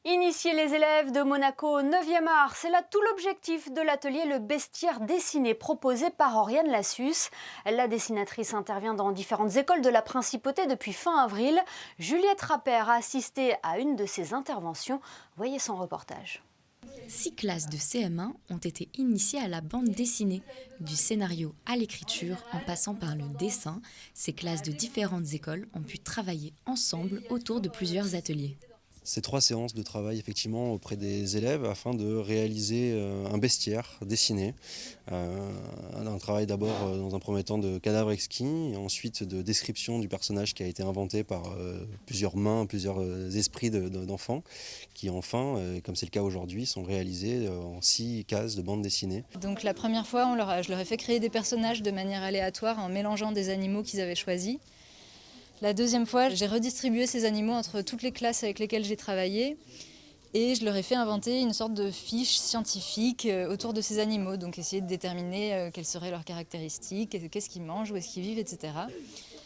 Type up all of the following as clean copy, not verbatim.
Initier les élèves de Monaco au 9e art, c'est là tout l'objectif de l'atelier Le Bestiaire dessiné proposé par Oriane Lassus. La dessinatrice intervient dans différentes écoles de la Principauté depuis fin avril. Juliette Rappert a assisté à une de ses interventions. Voyez son reportage. 6 classes de CM1 ont été initiées à la bande dessinée. Du scénario à l'écriture, en passant par le dessin, ces classes de différentes écoles ont pu travailler ensemble autour de plusieurs ateliers. C'est 3 séances de travail effectivement auprès des élèves afin de réaliser un bestiaire dessiné. Un travail d'abord dans un premier temps de cadavre exquis et ensuite de description du personnage qui a été inventé par plusieurs mains, plusieurs esprits d'enfants qui enfin, comme c'est le cas aujourd'hui, sont réalisés en 6 cases de bande dessinée. Donc la première fois, je leur ai fait créer des personnages de manière aléatoire en mélangeant des animaux qu'ils avaient choisis. La deuxième fois, j'ai redistribué ces animaux entre toutes les classes avec lesquelles j'ai travaillé et je leur ai fait inventer une sorte de fiche scientifique autour de ces animaux, donc essayer de déterminer quelles seraient leurs caractéristiques, qu'est-ce qu'ils mangent, où est-ce qu'ils vivent, etc.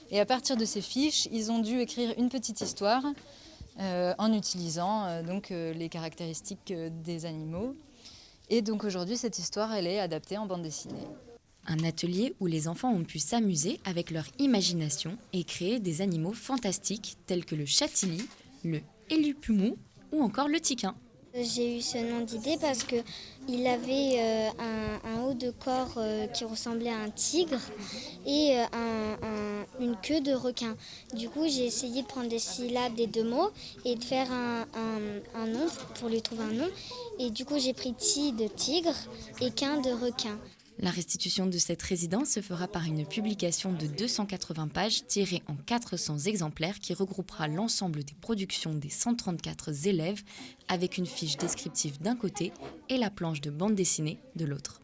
Et à partir de ces fiches, ils ont dû écrire une petite histoire en utilisant les caractéristiques des animaux. Et donc aujourd'hui, cette histoire, elle est adaptée en bande dessinée. Un atelier où les enfants ont pu s'amuser avec leur imagination et créer des animaux fantastiques tels que le chatili, le élupumou ou encore le tiquin. J'ai eu ce nom d'idée parce qu'il avait un haut de corps qui ressemblait à un tigre et une queue de requin. Du coup, j'ai essayé de prendre des syllabes des 2 mots et de faire un nom pour lui trouver un nom. Et du coup, j'ai pris ti de tigre et quin de requin. La restitution de cette résidence se fera par une publication de 280 pages tirée en 400 exemplaires qui regroupera l'ensemble des productions des 134 élèves avec une fiche descriptive d'un côté et la planche de bande dessinée de l'autre.